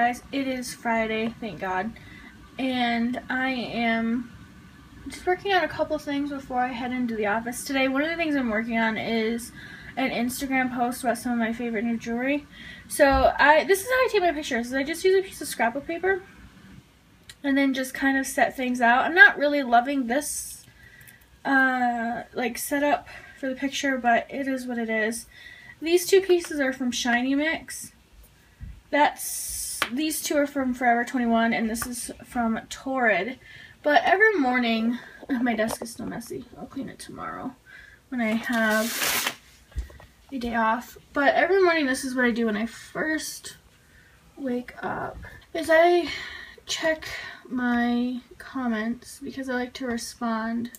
guys, it is Friday, thank God, and I am just working on a couple things before I head into the office today. One of the things I'm working on is an Instagram post about some of my favorite new jewelry. So this is how I take my pictures. I just use a piece of scrapbook paper and then just kind of set things out. I'm not really loving this like setup for the picture, but it is what it is. These two pieces are from Shinymix. These two are from Forever 21, and this is from Torrid. But every morning, my desk is still messy. I'll clean it tomorrow when I have a day off. But every morning, this is what I do when I first wake up, is I check my comments because I like to respond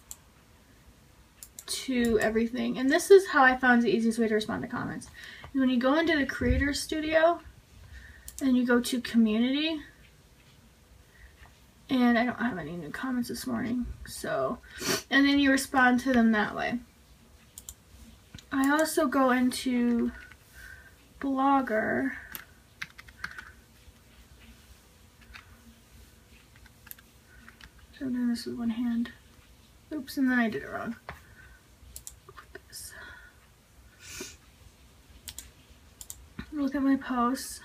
to everything. And this is how I found the easiest way to respond to comments. When you go into the Creator Studio, and you go to community, and I don't have any new comments this morning, so, and then you respond to them that way. I also go into Blogger, so I'm doing this with one hand. Oops, and then I did it wrong. Look at my posts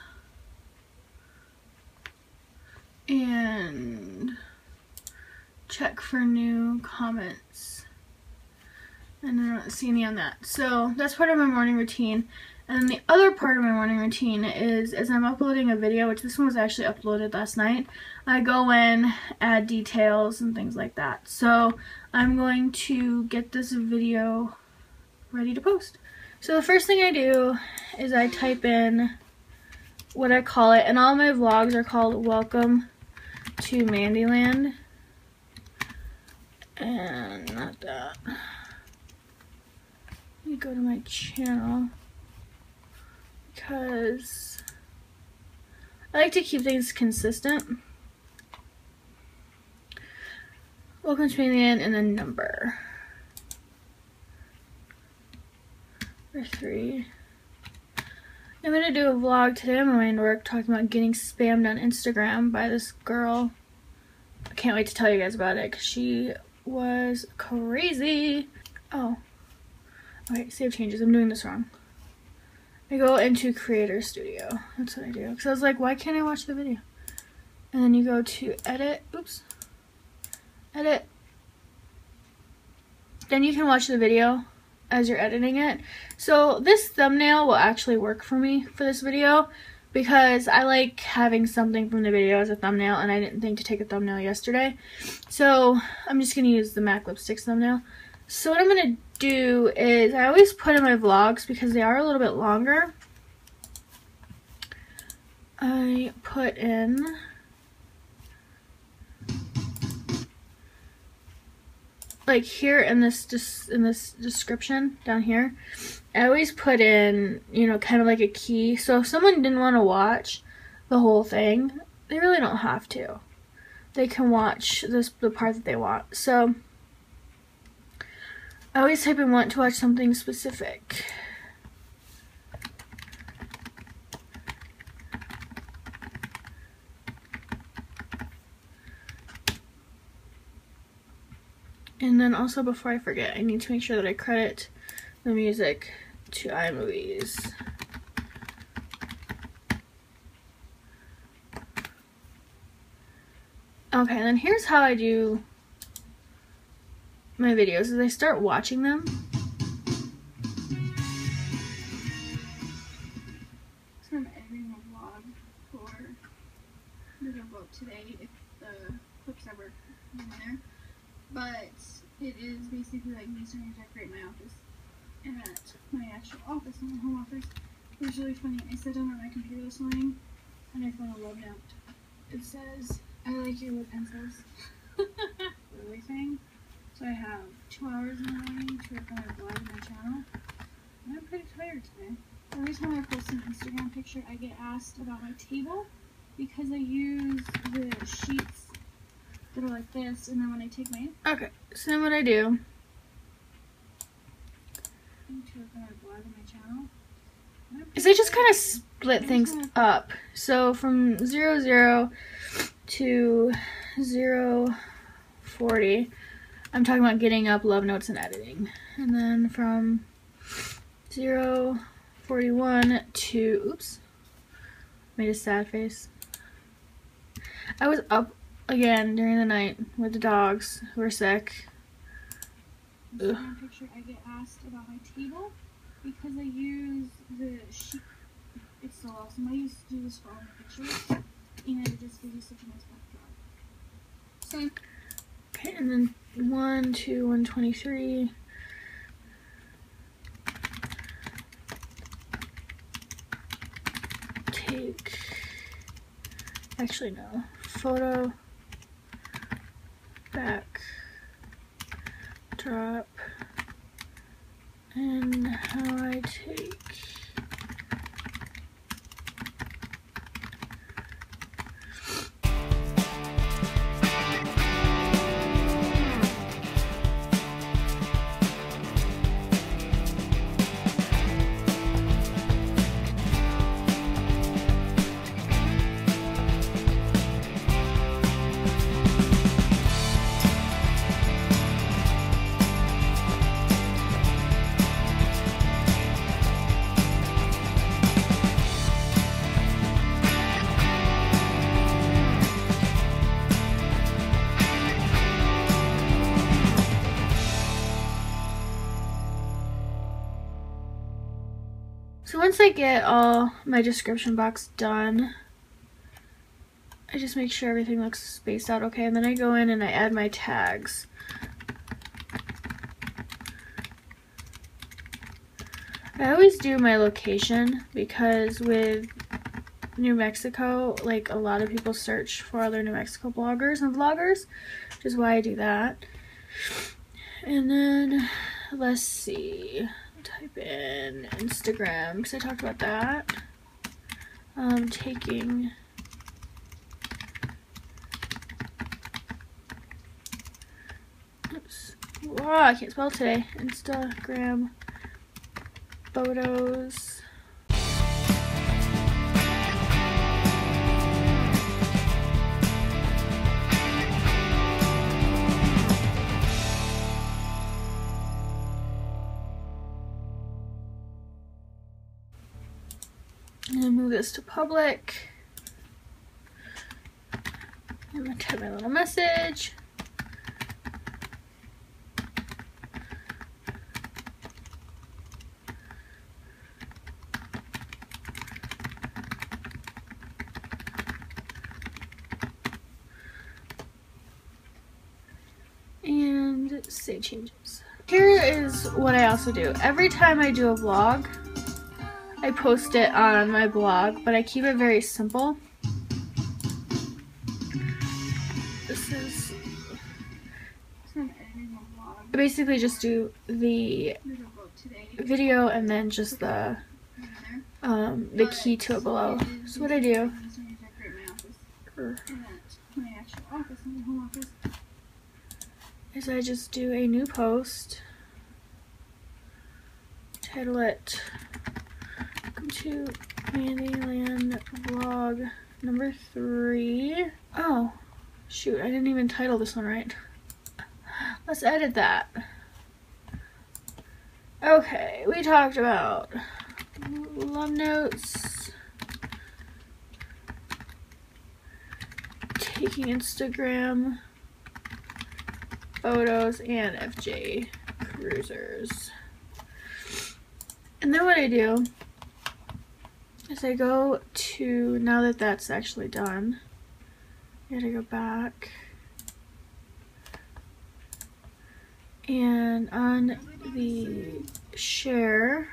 and check for new comments, and I don't see any on that. So that's part of my morning routine. And the other part of my morning routine is, as I'm uploading a video, which this one was actually uploaded last night, I go in, add details and things like that. So I'm going to get this video ready to post. So the first thing I do is I type in what I call it, and all my vlogs are called Welcome to Mandyland, and not that. Let me go to my channel because I like to keep things consistent. Welcome to Mandyland, and then number 3. I'm going to do a vlog today on my way to work talking about getting spammed on Instagram by this girl. I can't wait to tell you guys about it because she was crazy. Oh. Okay, save changes. I'm doing this wrong. I go into Creator Studio. That's what I do. Because I was like, why can't I watch the video? And then you go to edit. Oops. Edit. Then you can watch the video as you're editing it. So this thumbnail will actually work for me for this video because I like having something from the video as a thumbnail, and I didn't think to take a thumbnail yesterday. So I'm just going to use the MAC lipsticks thumbnail. So what I'm going to do is, I always put in my vlogs because they are a little bit longer. I put in like here in this description down here, I always put in, you know, kind of like a key. So if someone didn't want to watch the whole thing, they really don't have to. They can watch the part that they want. So I always type in want to watch something specific. And then also, before I forget, I need to make sure that I credit the music to iMovies. Okay, and then here's how I do my videos, is I start watching them. So I'm editing a vlog for the vote today, if the clips ever in there. But it is basically like me starting to decorate my office. And at my actual office, my home office, it was really funny. I sat down on my computer this morning and I found a love note. It says, I like your lip pencils. Really thing. So I have 2 hours in the morning to work on a vlog on my channel. And I'm pretty tired today. Every time I post an Instagram picture, I get asked about my table because I use the sheets that are like this, and then when I take my... Okay, so then what I do to work on my blog on my channel is I just kind of split things up. So from 00 to 040, I'm talking about getting up love notes and editing. And then from 041 to, oops, made a sad face. I was up again during the night with the dogs who were sick. In one picture, I get asked about my table because I use the sheet. It's so awesome. I used to do this for all my pictures, and it just gives you such a nice backdrop. Same. Okay, and then 1 to 123. Take, actually no, photo, back, drop, and how I take. So once I get all my description box done, I just make sure everything looks spaced out okay, and then I go in and I add my tags. I always do my location because with New Mexico, like a lot of people search for other New Mexico bloggers and vloggers, which is why I do that. And then, let's see. Type in Instagram because I talked about that. Taking oops. Wow, I can't spell today. Instagram photos. I'm gonna move this to public. I'm gonna type my little message. And save changes. Here is what I also do. Every time I do a vlog, I post it on my blog, but I keep it very simple. This is, I basically just do the video and then just the key to it below. So what I do is I just do a new post, title it to Mandyland vlog number 3. Oh, shoot, I didn't even title this one right. Let's edit that. Okay, we talked about love notes, taking Instagram photos, and FJ cruisers. And then what I do is I go to, now that that's actually done, I gotta go back, and on the share,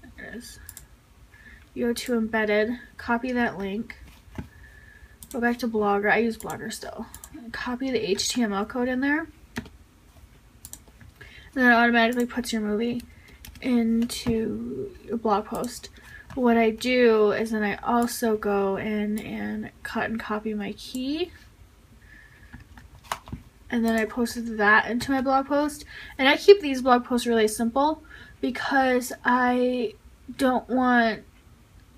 there it is, you go to embedded, copy that link, go back to Blogger, I use Blogger still, and copy the HTML code in there, and then it automatically puts your movie into your blog post. What I do is then I also go in and cut and copy my key and then I posted that into my blog post. And I keep these blog posts really simple because I don't want,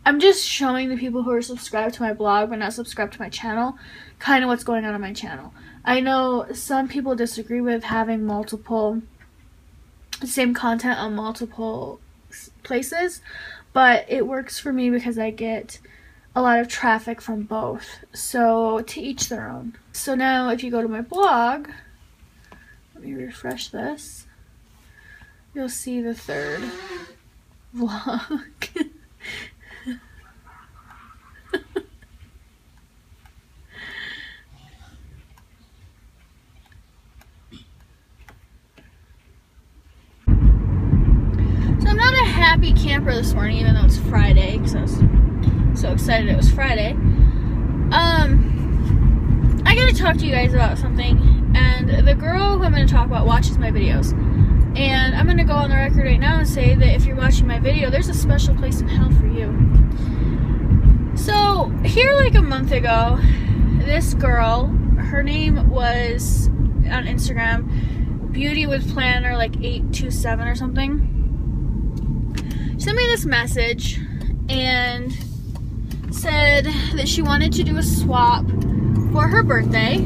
I'm just showing the people who are subscribed to my blog but not subscribed to my channel kind of what's going on my channel. I know some people disagree with having same content on multiple places, but it works for me because I get a lot of traffic from both. So to each their own. So now if you go to my blog, let me refresh this, you'll see the third vlog. So I'm not a happy camper this morning, even though it's Friday, because I was so excited it was Friday. I gotta talk to you guys about something, and the girl who I'm gonna talk about watches my videos, and I'm gonna go on the record right now and say that if you're watching my video, there's a special place in hell for you. So here, like a month ago, this girl, her name was on Instagram Beauty with Planner like 827 or something, sent me this message and said that she wanted to do a swap for her birthday.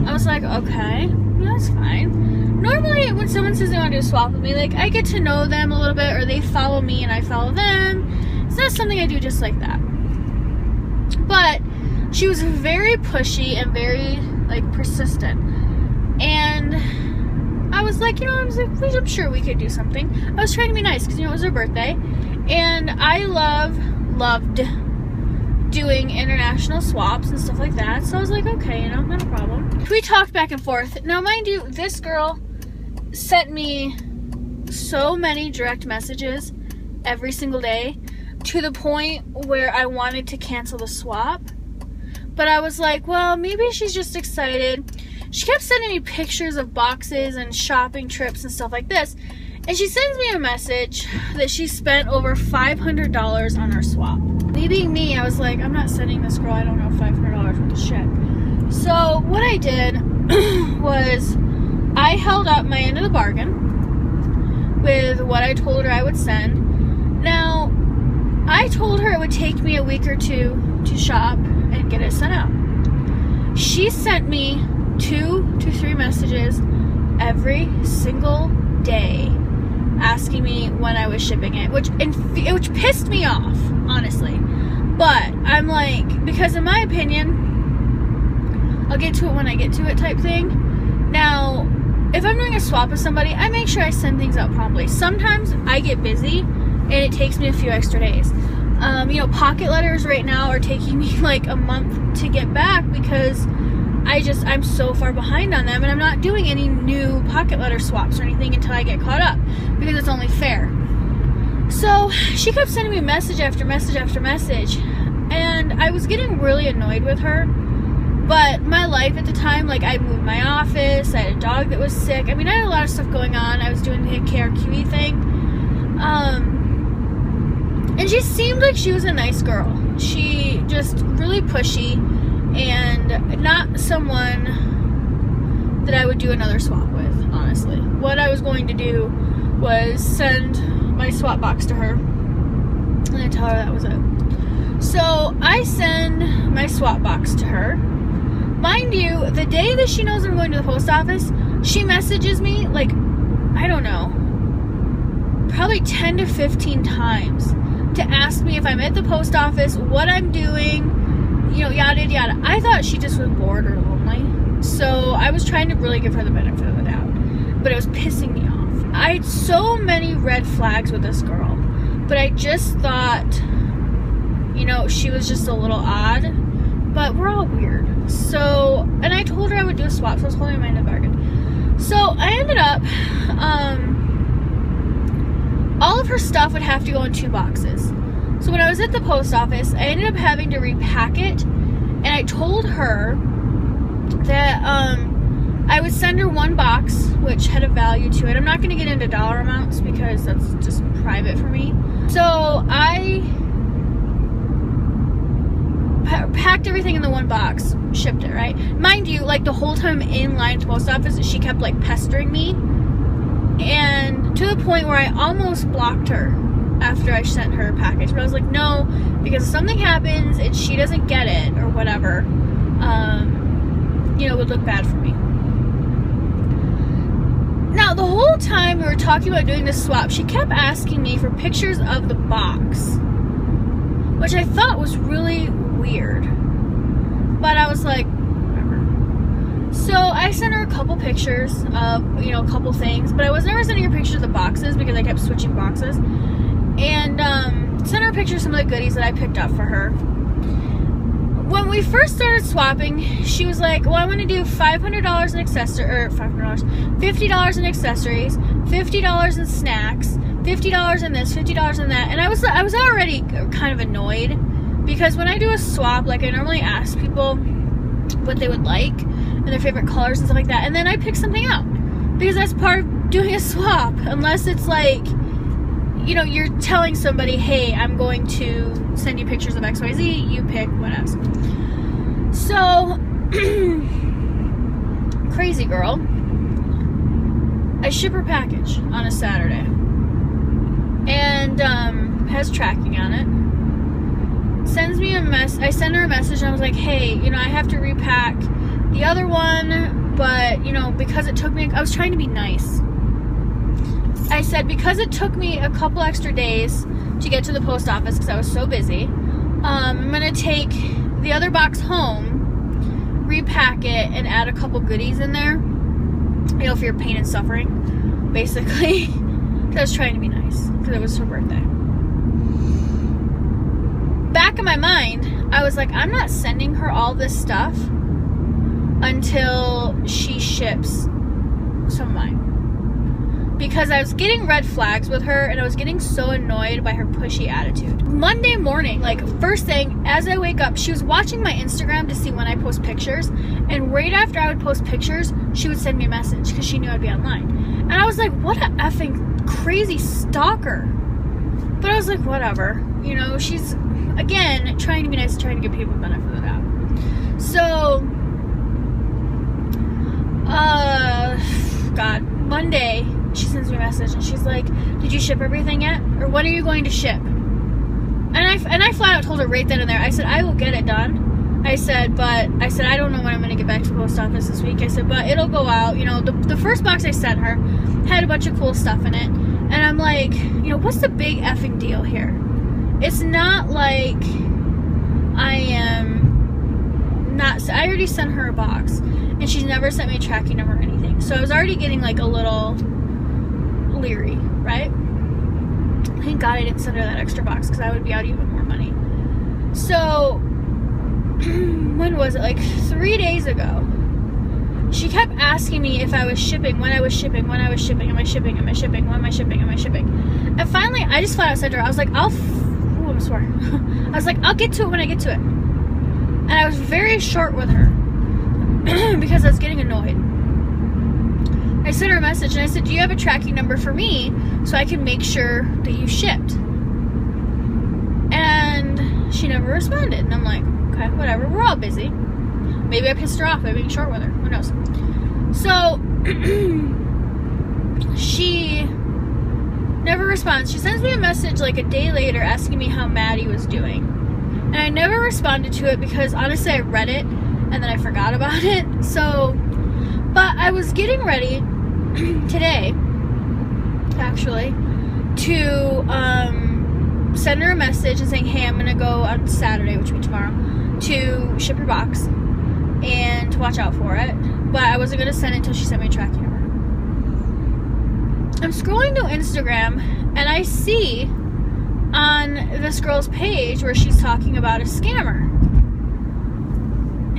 I was like, okay, that's fine. Normally when someone says they want to do a swap with me, like, I get to know them a little bit, or they follow me and I follow them. It's not something I do just like that. But she was very pushy and very, like, persistent. And I was like, you know, I'm sure we could do something. I was trying to be nice because, you know, it was her birthday. And I loved doing international swaps and stuff like that. So I was like, okay, you know, not a problem. We talked back and forth. Now, mind you, this girl sent me so many direct messages every single day to the point where I wanted to cancel the swap. But I was like, well, maybe she's just excited. She kept sending me pictures of boxes and shopping trips and stuff like this. And she sends me a message that she spent over $500 on her swap. Me being me, I was like, I'm not sending this girl, I don't know, $500 worth of shit. So what I did was I held up my end of the bargain with what I told her I would send. Now, I told her it would take me a week or two to shop and get it sent out. She sent me 2 to 3 messages every single day asking me when I was shipping it, which pissed me off, honestly. But I'm like, because in my opinion, I'll get to it when I get to it type thing. Now, if I'm doing a swap with somebody, I make sure I send things out promptly. Sometimes I get busy and it takes me a few extra days. You know, pocket letters right now are taking me like a month to get back because I'm so far behind on them, and I'm not doing any new pocket letter swaps or anything until I get caught up, because it's only fair. So she kept sending me message after message after message, and I was getting really annoyed with her. But my life at the time, like, I moved my office, I had a dog that was sick. I mean, I had a lot of stuff going on. I was doing the KRQE thing. And she seemed like she was a nice girl. She just really pushy, and not someone that I would do another swap with, honestly. What I was going to do was send my swap box to her and then tell her that was it. So I send my swap box to her. Mind you, the day that she knows I'm going to the post office, she messages me, like, I don't know, probably 10 to 15 times to ask me if I'm at the post office, what I'm doing, you know, yada yada. I thought she just was bored or lonely, so I was trying to really give her the benefit of the doubt, but it was pissing me off. I had so many red flags with this girl, but I just thought, you know, she was just a little odd, but we're all weird. So, and I told her I would do a swap, so I was holding my end of the bargain. So I ended up, all of her stuff would have to go in 2 boxes. So when I was at the post office, I ended up having to repack it, and I told her that I would send her 1 box, which had a value to it. I'm not going to get into dollar amounts because that's just private for me. So I packed everything in the one box, shipped it, right? Mind you, like the whole time in line at the post office, she kept like pestering me, and to the point where I almost blocked her after I sent her a package. But I was like, no, because if something happens and she doesn't get it or whatever, you know, it would look bad for me. Now, the whole time we were talking about doing this swap, she kept asking me for pictures of the box, which I thought was really weird. But I was like, whatever. So I sent her a couple pictures of, you know, a couple things, but I was never sending her pictures of the boxes because I kept switching boxes. And sent her a picture of some of the goodies that I picked up for her. When we first started swapping, she was like, well, I'm going to do $500 in accessories, or $50 in accessories, $50 in snacks, $50 in this, $50 in that. And I was already kind of annoyed, because when I do a swap, like, I normally ask people what they would like and their favorite colors and stuff like that, and then I pick something out, because that's part of doing a swap. Unless it's like, you know, you're telling somebody, hey, I'm going to send you pictures of XYZ, you pick what else. So, crazy girl. I ship her package on a Saturday. And, has tracking on it. Sends me a I send her a message, and I was like, hey, you know, I have to repack the other one, but, you know, because it took me, I was trying to be nice. I said, because it took me a couple extra days to get to the post office because I was so busy, I'm going to take the other box home, repack it, and add a couple goodies in there, you know, for your pain and suffering, basically. Because I was trying to be nice, because it was her birthday. Back in my mind, I was like, I'm not sending her all this stuff until she ships some of mine. Because I was getting red flags with her, and I was getting so annoyed by her pushy attitude. Monday morning, like, first thing, as I wake up, she was watching my Instagram to see when I post pictures, and right after I would post pictures, she would send me a message, because she knew I'd be online. And I was like, what a effing crazy stalker. But I was like, whatever. You know, she's, again, trying to be nice, trying to give people the benefit of the doubt. So, God, Monday, she sends me a message, and she's like, did you ship everything yet? Or when are you going to ship? And I flat out told her right then and there, I said, I will get it done. I said, I don't know when I'm going to get back to the post office this week. I said, but it'll go out. You know, the first box I sent her had a bunch of cool stuff in it. And I'm like, you know, what's the big effing deal here? It's not like I already sent her a box, and she's never sent me a tracking number or anything. So I was already getting like a little leery, right? Thank God I didn't send her that extra box, because I would be out even more money. So, when was it? Like 3 days ago. She kept asking me if I was shipping, when I was shipping, when I was shipping, am I shipping, am I shipping, when am I shipping, am I shipping? And finally, I just flat out said to her, I was like, I'm sorry. I was like, I'll get to it when I get to it. And I was very short with her, because I was getting annoyed. I sent her a message, and I said, do you have a tracking number for me so I can make sure that you shipped? And she never responded. And I'm like, okay, whatever. We're all busy. Maybe I pissed her off by being short with her. Who knows? So, she never responds. She sends me a message like a day later asking me how Maddie was doing. And I never responded to it because, honestly, I read it and then I forgot about it. So, but I was getting ready today, actually, to send her a message and saying, hey, I'm going to go on Saturday, which will be tomorrow, to ship your box and to watch out for it. But I wasn't going to send it until she sent me a tracking number. I'm scrolling through Instagram, and I see on this girl's page where she's talking about a scammer.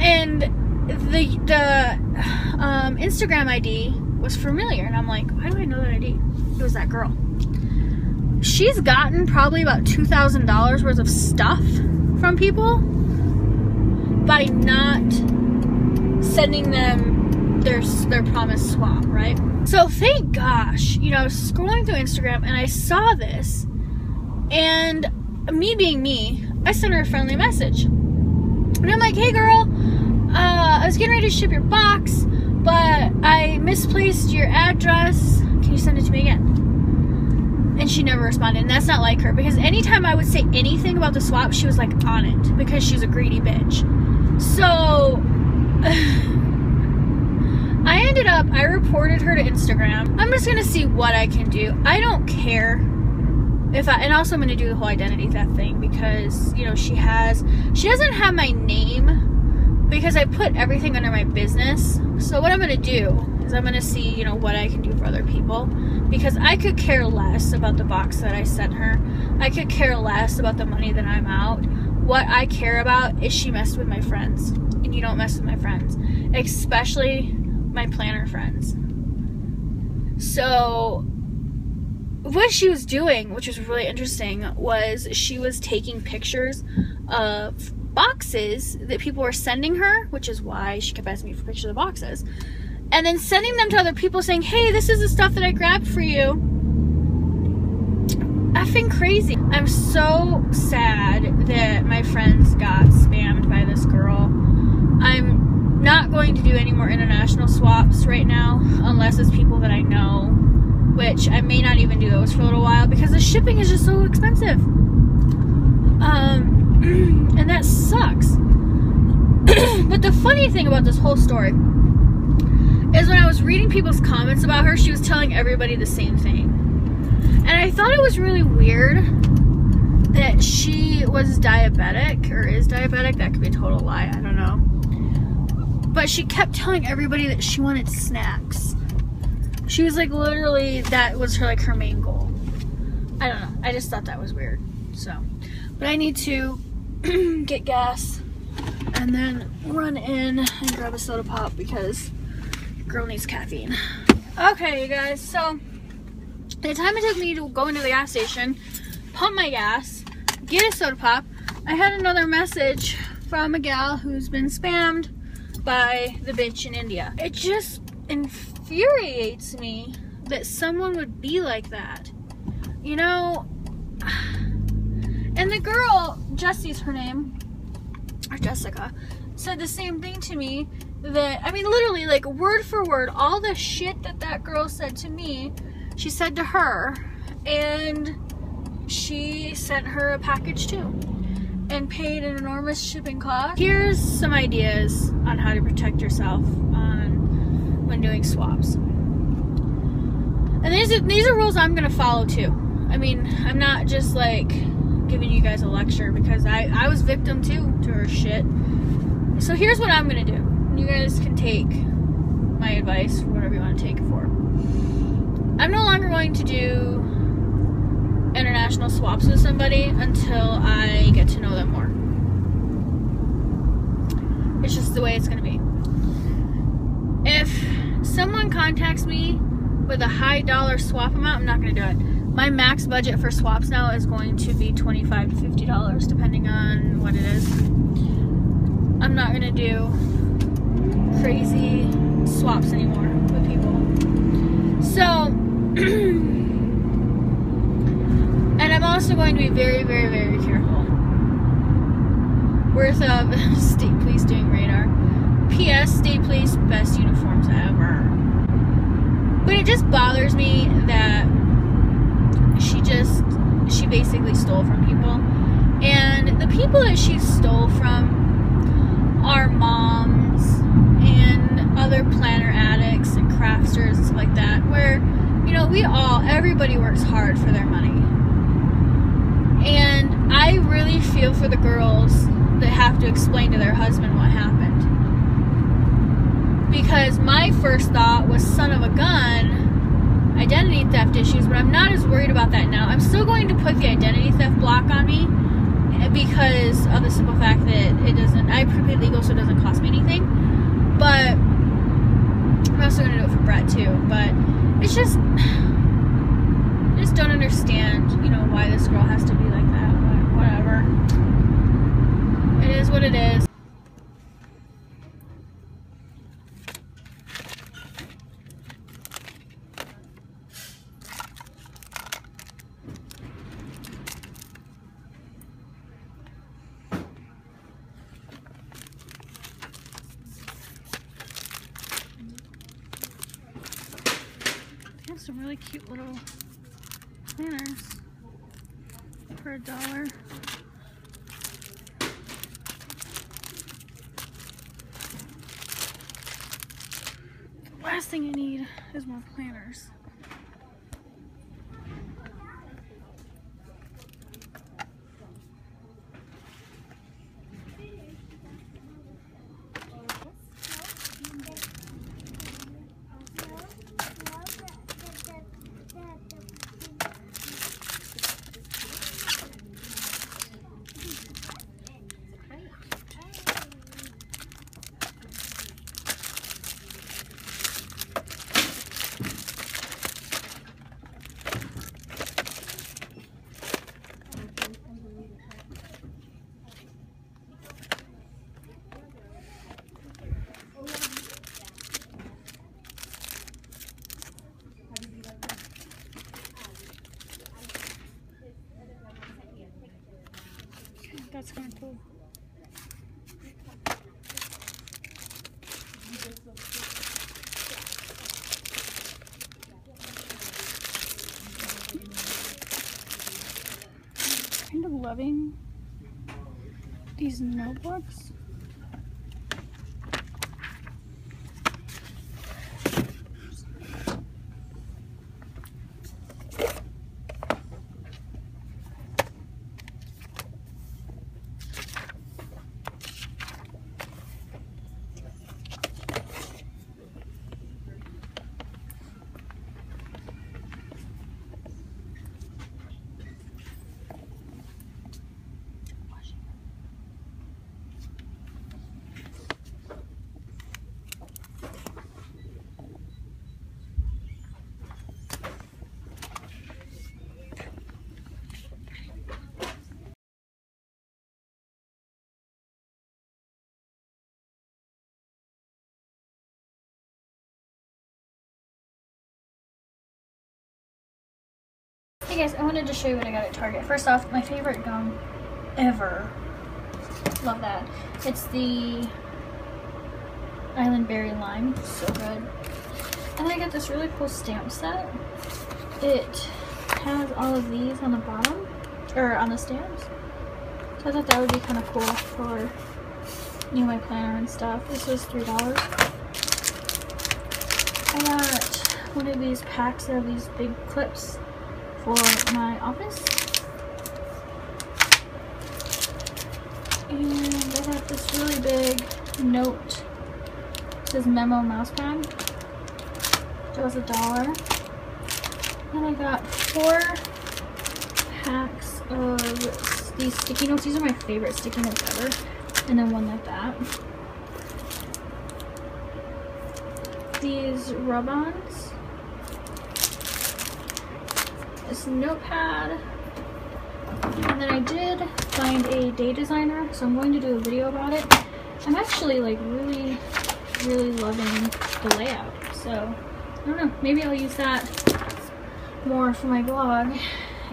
And the Instagram ID was familiar, and I'm like, why do I know that ID? It was that girl. She's gotten probably about $2,000 worth of stuff from people by not sending them their promised swap, right? So thank gosh, you know, I was scrolling through Instagram and I saw this, and me being me, I sent her a friendly message. And I'm like, hey girl, I was getting ready to ship your box, but I misplaced your address. Can you send it to me again? And she never responded. And that's not like her, because anytime I would say anything about the swap, she was like on it, because she's a greedy bitch. So I reported her to Instagram. I'm just gonna see what I can do. I don't care and also I'm gonna do the whole identity theft thing, because, you know, she doesn't have my name, because I put everything under my business. So what I'm gonna do is I'm gonna see, you know, what I can do for other people, because I could care less about the box that I sent her. I could care less about the money that I'm out. What I care about is she messed with my friends, and you don't mess with my friends, especially my planner friends. So what she was doing, which was really interesting, was she was taking pictures of boxes that people were sending her, which is why she kept asking me for pictures of the boxes, and then sending them to other people saying, hey, this is the stuff that I grabbed for you. Effing crazy. I'm so sad that my friends got spammed by this girl. I'm not going to do any more international swaps right now, unless it's people that I know, which I may not even do those for a little while, because the shipping is just so expensive. And that sucks. But the funny thing about this whole story is, when I was reading people's comments about her, she was telling everybody the same thing. And I thought it was really weird that she was diabetic, or is diabetic. That could be a total lie, I don't know. But she kept telling everybody that she wanted snacks. She was like, literally, that was her, like, her main goal. I don't know. I just thought that was weird. So, but I need to get gas and then run in and grab a soda pop, because girl needs caffeine. Okay, you guys, so the time it took me to go into the gas station, pump my gas, get a soda pop, I had another message from a gal who's been spammed by the bitch in India. It just infuriates me that someone would be like that, you know. And the girl, Jessie's her name, or Jessica, said the same thing to me. That, I mean, literally, like, word for word, all the shit that that girl said to me, she said to her, and she sent her a package too, and paid an enormous shipping cost. Here's some ideas on how to protect yourself when doing swaps. And these are rules I'm gonna follow too. I mean, I'm not just like giving you guys a lecture, because I was victim too to her shit. So here's what I'm gonna do. You guys can take my advice for whatever you want to take it for. I'm no longer going to do international swaps with somebody until I get to know them more. It's just the way it's going to be. If someone contacts me with a high dollar swap amount, I'm not going to do it. My max budget for swaps now is going to be $25 to $50, depending on what it is. I'm not going to do crazy swaps anymore with people. So, and I'm also going to be very, very, very careful. Worth of state police doing radar. P.S. State police, best uniforms ever. But it just bothers me that she basically stole from people. And the people that she stole from are moms and other planner addicts and crafters and stuff like that, where, you know, everybody works hard for their money. And I really feel for the girls that have to explain to their husband what happened. Because my first thought was son of a gun, identity theft issues, but I'm not as worried about that now. I'm still going to put the identity theft block on me, because of the simple fact that I prepaid legal, so it doesn't cost me anything. But I'm also going to do it for Brett too. But it's just, I just don't understand, you know, why this girl has to be like that. But whatever. It is what it is. some really cute little planners for $1. The last thing I need is more planners. That's kind of cool. Kind of loving these notebooks. Hey guys, I wanted to show you what I got at Target. First off, my favorite gum ever. Love that. It's the Island Berry Lime. So good. And then I got this really cool stamp set. It has all of these on the bottom, or on the stamps. So I thought that would be kind of cool for, you know, my planner and stuff. This was $3. I got one of these packs of these big clips for my office, and I got this really big note. It says Memo Mousepad. It was $1. And I got 4 packs of these sticky notes. These are my favorite sticky notes ever. And then one like that. These rub-ons. This notepad, and then I did find a day designer, so I'm going to do a video about it. I'm actually like really loving the layout, so I don't know, maybe I'll use that more for my blog.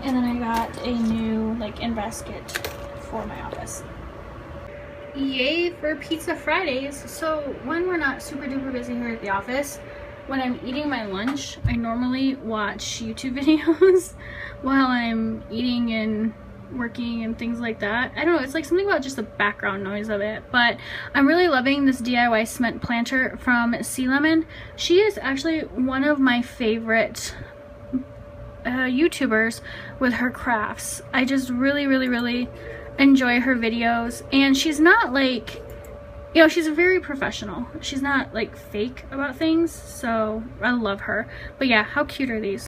And then I got a new like in basket for my office. Yay for Pizza Fridays. So when we're not super duper busy here at the office, when I'm eating my lunch, I normally watch YouTube videos while I'm eating and working and things like that. I don't know, it's like something about just the background noise of it. But I'm really loving this DIY cement planter from Sea Lemon. She is actually one of my favorite YouTubers with her crafts. I just really enjoy her videos, and she's not like, you know, she's very professional. She's not like fake about things, so I love her. But yeah, how cute are these?